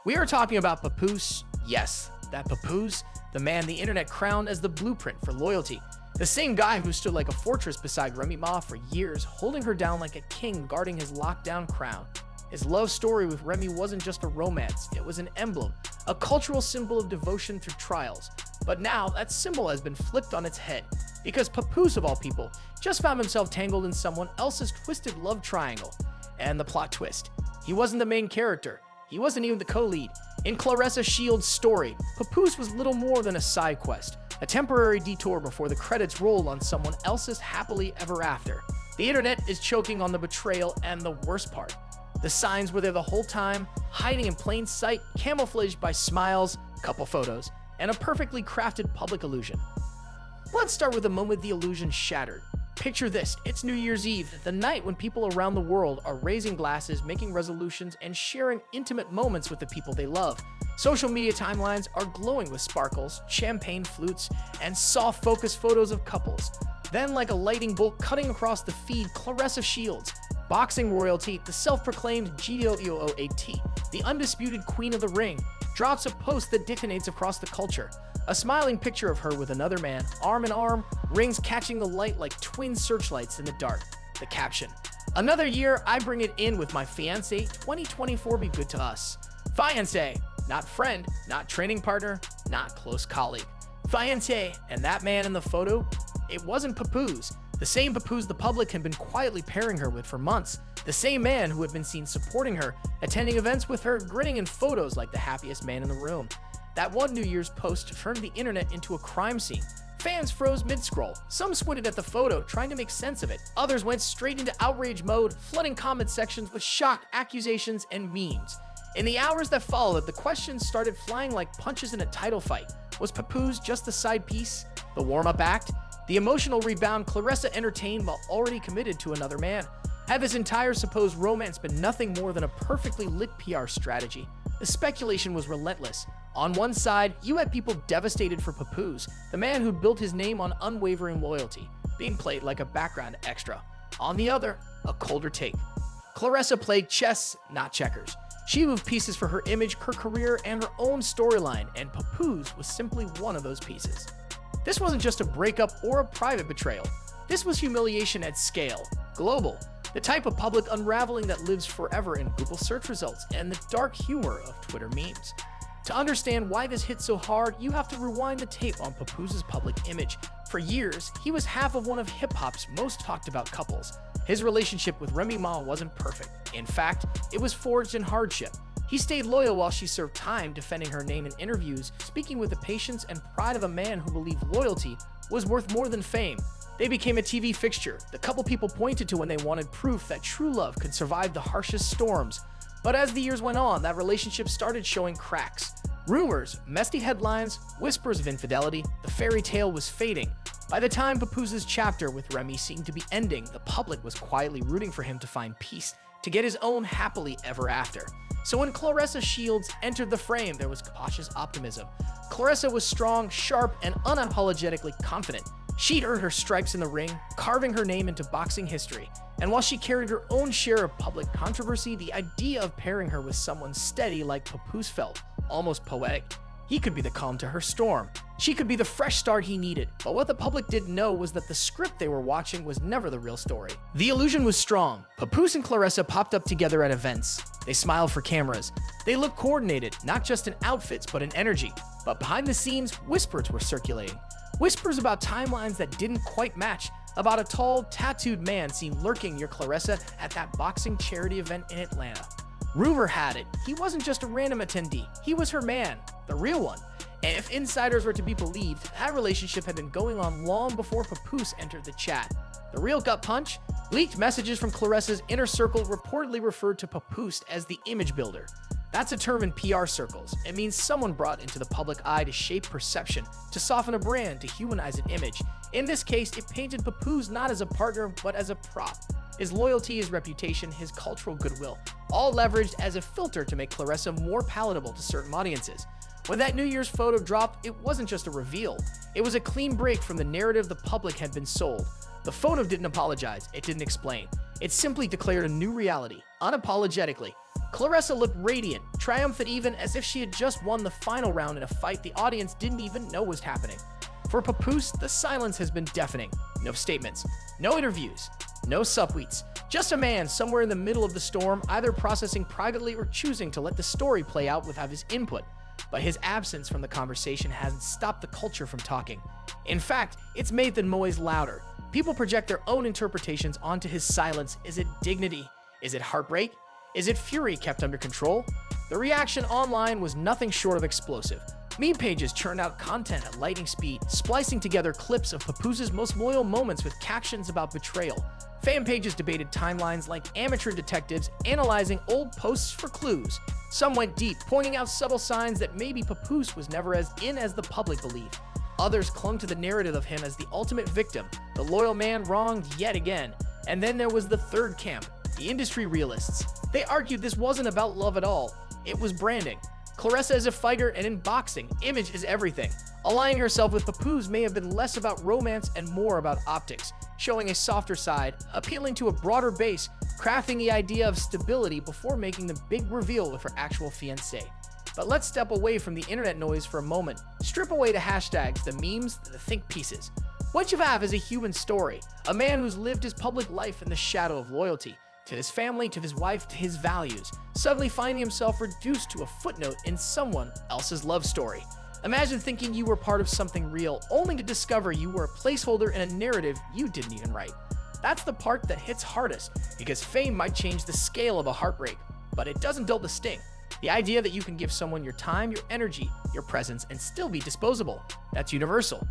We are talking about Papoose. Yes, that Papoose, the man the internet crowned as the blueprint for loyalty. The same guy who stood like a fortress beside Remy Ma for years, holding her down like a king guarding his lockdown crown. His love story with Remy wasn't just a romance, it was an emblem, a cultural symbol of devotion through trials. But now, that symbol has been flipped on its head, because Papoose, of all people, just found himself tangled in someone else's twisted love triangle. And the plot twist: he wasn't the main character, he wasn't even the co-lead. In Claressa Shields' story, Papoose was little more than a side quest, a temporary detour before the credits rolled on someone else's happily ever after. The internet is choking on the betrayal, and the worst part: the signs were there the whole time, hiding in plain sight, camouflaged by smiles, couple photos, and a perfectly crafted public illusion. Let's start with the moment the illusion shattered. Picture this: it's New Year's Eve, the night when people around the world are raising glasses, making resolutions, and sharing intimate moments with the people they love. Social media timelines are glowing with sparkles, champagne flutes, and soft focus photos of couples. Then, like a lightning bolt cutting across the feed, Claressa Shields, boxing royalty, the self-proclaimed GOOAT, the undisputed queen of the ring, drops a post that detonates across the culture. A smiling picture of her with another man, arm in arm, rings catching the light like twin searchlights in the dark. The caption: "Another year, I bring it in with my fiancé, 2024 be good to us." Fiancé, not friend, not training partner, not close colleague. Fiancé, and that man in the photo, it wasn't Papoose. The same Papoose the public had been quietly pairing her with for months. The same man who had been seen supporting her, attending events with her, grinning in photos like the happiest man in the room. That one New Year's post turned the internet into a crime scene. Fans froze mid-scroll. Some squinted at the photo, trying to make sense of it. Others went straight into outrage mode, flooding comment sections with shock, accusations, and memes. In the hours that followed, the questions started flying like punches in a title fight. Was Papoose just the side piece? The warm-up act? The emotional rebound Claressa entertained while already committed to another man? Had this entire supposed romance been nothing more than a perfectly lit PR strategy? The speculation was relentless. On one side, you had people devastated for Papoose, the man who built his name on unwavering loyalty, being played like a background extra. On the other, a colder take. Claressa played chess, not checkers. She moved pieces for her image, her career, and her own storyline, and Papoose was simply one of those pieces. This wasn't just a breakup or a private betrayal. This was humiliation at scale, global, the type of public unraveling that lives forever in Google search results and the dark humor of Twitter memes. To understand why this hit so hard, you have to rewind the tape on Papoose's public image. For years, he was half of one of hip-hop's most talked about couples. His relationship with Remy Ma wasn't perfect. In fact, it was forged in hardship. He stayed loyal while she served time, defending her name in interviews, speaking with the patience and pride of a man who believed loyalty was worth more than fame. They became a TV fixture, the couple people pointed to when they wanted proof that true love could survive the harshest storms. But as the years went on, that relationship started showing cracks. Rumors, messy headlines, whispers of infidelity, the fairy tale was fading. By the time Papoose's chapter with Remy seemed to be ending, the public was quietly rooting for him to find peace, to get his own happily ever after. So when Claressa Shields entered the frame, there was cautious optimism. Claressa was strong, sharp, and unapologetically confident. She'd earned her stripes in the ring, carving her name into boxing history. And while she carried her own share of public controversy, the idea of pairing her with someone steady like Papoose felt almost poetic. He could be the calm to her storm. She could be the fresh start he needed. But what the public didn't know was that the script they were watching was never the real story. The illusion was strong. Papoose and Claressa popped up together at events. They smiled for cameras. They looked coordinated, not just in outfits, but in energy. But behind the scenes, whispers were circulating. Whispers about timelines that didn't quite match, about a tall, tattooed man seen lurking near Claressa at that boxing charity event in Atlanta. Rumor had it, he wasn't just a random attendee, he was her man, the real one. And if insiders were to be believed, that relationship had been going on long before Papoose entered the chat. The real gut punch? Leaked messages from Claressa's inner circle reportedly referred to Papoose as the image builder. That's a term in PR circles. It means someone brought into the public eye to shape perception, to soften a brand, to humanize an image. In this case, it painted Papoose not as a partner, but as a prop. His loyalty, his reputation, his cultural goodwill, all leveraged as a filter to make Claressa more palatable to certain audiences. When that New Year's photo dropped, it wasn't just a reveal. It was a clean break from the narrative the public had been sold. The photo didn't apologize, it didn't explain. It simply declared a new reality, unapologetically. Claressa looked radiant, triumphant even as if she had just won the final round in a fight the audience didn't even know was happening. For Papoose, the silence has been deafening. No statements, no interviews, no subtweets. Just a man somewhere in the middle of the storm, either processing privately or choosing to let the story play out without his input. But his absence from the conversation hasn't stopped the culture from talking. In fact, it's made the noise louder. People project their own interpretations onto his silence. Is it dignity? Is it heartbreak? Is it fury kept under control? The reaction online was nothing short of explosive. Meme pages churned out content at lightning speed, splicing together clips of Papoose's most loyal moments with captions about betrayal. Fan pages debated timelines like amateur detectives analyzing old posts for clues. Some went deep, pointing out subtle signs that maybe Papoose was never as in as the public believed. Others clung to the narrative of him as the ultimate victim, the loyal man wronged yet again. And then there was the third camp, the industry realists. They argued this wasn't about love at all. It was branding. Claressa is a fighter, and in boxing, image is everything. Aligning herself with Papoose may have been less about romance and more about optics, showing a softer side, appealing to a broader base, crafting the idea of stability before making the big reveal with her actual fiancé. But let's step away from the internet noise for a moment. Strip away the hashtags, the memes, the think pieces. What you have is a human story, a man who's lived his public life in the shadow of loyalty. To his family, to his wife, to his values, suddenly finding himself reduced to a footnote in someone else's love story. Imagine thinking you were part of something real, only to discover you were a placeholder in a narrative you didn't even write. That's the part that hits hardest, because fame might change the scale of a heartbreak, but it doesn't dull the sting. The idea that you can give someone your time, your energy, your presence, and still be disposable, that's universal.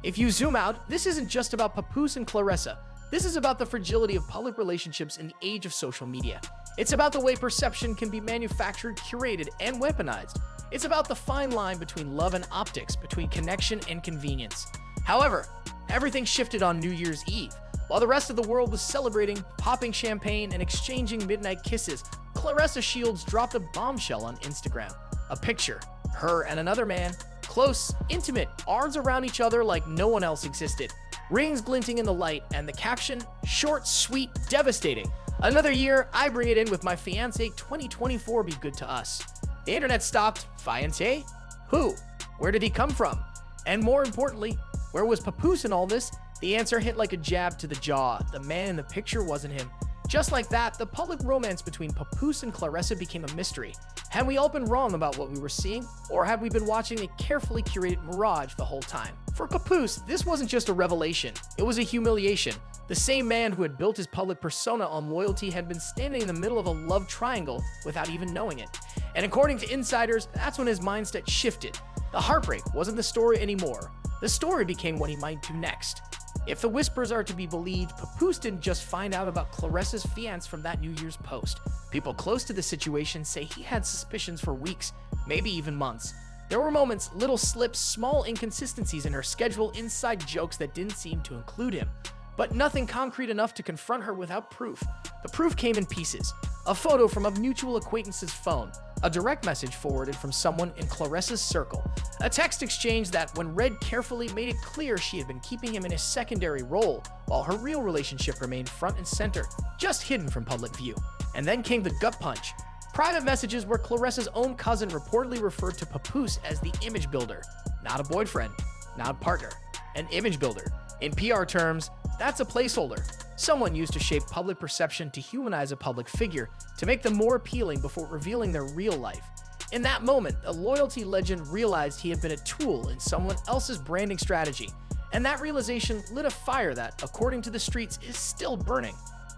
If you zoom out, this isn't just about Papoose and Claressa. This is about the fragility of public relationships in the age of social media. It's about the way perception can be manufactured, curated, and weaponized. It's about the fine line between love and optics, between connection and convenience. However, everything shifted on New Year's Eve. While the rest of the world was celebrating, popping champagne, and exchanging midnight kisses, Claressa Shields dropped a bombshell on Instagram. A picture, her and another man, close, intimate, arms around each other like no one else existed. Rings glinting in the light, and the caption, short, sweet, devastating. Another year, I bring it in with my fiancé, 2024 be good to us. The internet stopped. Fiancé? Who? Where did he come from? And more importantly, where was Papoose in all this? The answer hit like a jab to the jaw. The man in the picture wasn't him. Just like that, the public romance between Papoose and Claressa became a mystery. Had we all been wrong about what we were seeing, or had we been watching a carefully curated mirage the whole time? For Papoose, this wasn't just a revelation, it was a humiliation. The same man who had built his public persona on loyalty had been standing in the middle of a love triangle without even knowing it. And according to insiders, that's when his mindset shifted. The heartbreak wasn't the story anymore. The story became what he might do next. If the whispers are to be believed, Papoose didn't just find out about Claressa's fiancé from that New Year's post. People close to the situation say he had suspicions for weeks, maybe even months. There were moments, little slips, small inconsistencies in her schedule, inside jokes that didn't seem to include him. But nothing concrete enough to confront her without proof. The proof came in pieces. A photo from a mutual acquaintance's phone, a direct message forwarded from someone in Claressa's circle, a text exchange that, when read carefully, made it clear she had been keeping him in a secondary role, while her real relationship remained front and center, just hidden from public view. And then came the gut punch. Private messages where Claressa's own cousin reportedly referred to Papoose as the image builder. Not a boyfriend, not a partner, an image builder. In PR terms, that's a placeholder. Someone used to shape public perception to humanize a public figure, to make them more appealing before revealing their real life. In that moment, a loyalty legend realized he had been a tool in someone else's branding strategy, and that realization lit a fire that, according to the streets, is still burning.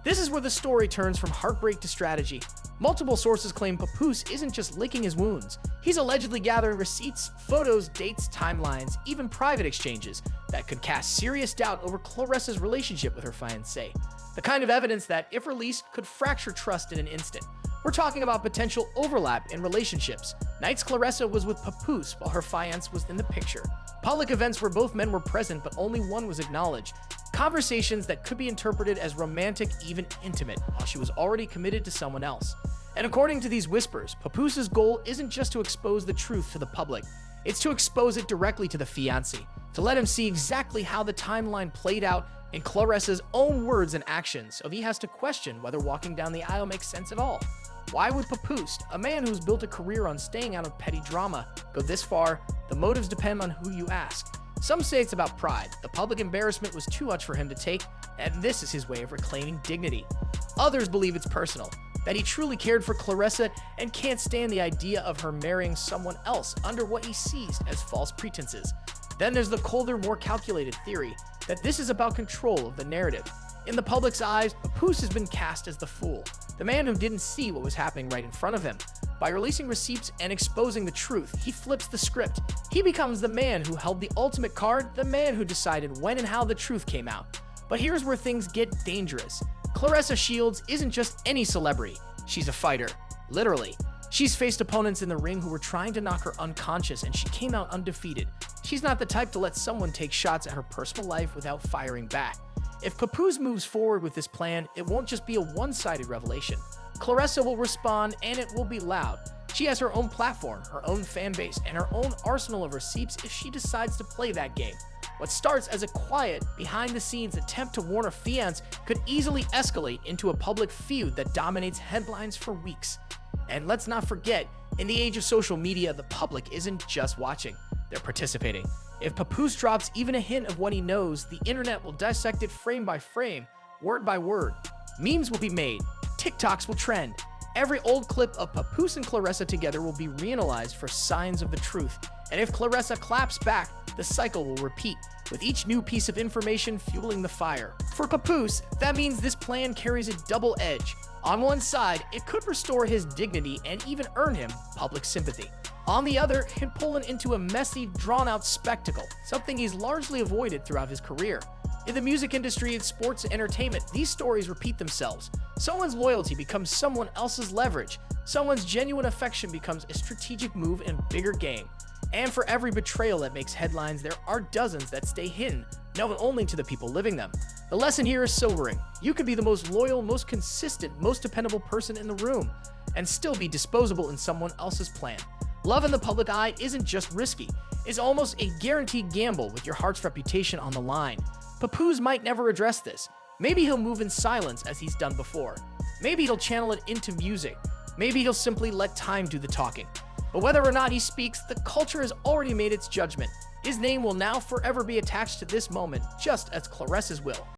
This is where the story turns from heartbreak to strategy. Multiple sources claim Papoose isn't just licking his wounds. He's allegedly gathering receipts, photos, dates, timelines, even private exchanges that could cast serious doubt over Claressa's relationship with her fiancé. The kind of evidence that, if released, could fracture trust in an instant. We're talking about potential overlap in relationships. Nights Claressa was with Papoose while her fiancé was in the picture. Public events where both men were present but only one was acknowledged. Conversations that could be interpreted as romantic, even intimate, while she was already committed to someone else. And according to these whispers, Papoose's goal isn't just to expose the truth to the public, it's to expose it directly to the fiancé, to let him see exactly how the timeline played out in Claressa's own words and actions, so he has to question whether walking down the aisle makes sense at all. Why would Papoose, a man who's built a career on staying out of petty drama, go this far? The motives depend on who you ask. Some say it's about pride. The public embarrassment was too much for him to take, and this is his way of reclaiming dignity. Others believe it's personal, that he truly cared for Claressa and can't stand the idea of her marrying someone else under what he sees as false pretenses. Then there's the colder, more calculated theory that this is about control of the narrative. In the public's eyes, Papoose has been cast as the fool, the man who didn't see what was happening right in front of him. By releasing receipts and exposing the truth, he flips the script. He becomes the man who held the ultimate card, the man who decided when and how the truth came out. But here's where things get dangerous. Claressa Shields isn't just any celebrity. She's a fighter. Literally. She's faced opponents in the ring who were trying to knock her unconscious, and she came out undefeated. She's not the type to let someone take shots at her personal life without firing back. If Papoose moves forward with this plan, it won't just be a one-sided revelation. Claressa will respond, and it will be loud. She has her own platform, her own fan base, and her own arsenal of receipts if she decides to play that game. What starts as a quiet, behind-the-scenes attempt to warn her fiancé could easily escalate into a public feud that dominates headlines for weeks. And let's not forget, in the age of social media, the public isn't just watching, they're participating. If Papoose drops even a hint of what he knows, the internet will dissect it frame by frame, word by word. Memes will be made, TikToks will trend. Every old clip of Papoose and Claressa together will be reanalyzed for signs of the truth. And if Claressa claps back, the cycle will repeat, with each new piece of information fueling the fire. For Papoose, that means this plan carries a double edge. On one side, it could restore his dignity and even earn him public sympathy. On the other, it can pull him into a messy, drawn-out spectacle, something he's largely avoided throughout his career. In the music industry and sports and entertainment, these stories repeat themselves. Someone's loyalty becomes someone else's leverage. Someone's genuine affection becomes a strategic move in a bigger game. And for every betrayal that makes headlines, there are dozens that stay hidden, known only to the people living them. The lesson here is sobering. You could be the most loyal, most consistent, most dependable person in the room, and still be disposable in someone else's plan. Love in the public eye isn't just risky, it's almost a guaranteed gamble with your heart's reputation on the line. Papoose might never address this. Maybe he'll move in silence as he's done before. Maybe he'll channel it into music. Maybe he'll simply let time do the talking. But whether or not he speaks, the culture has already made its judgment. His name will now forever be attached to this moment, just as Claressa's will.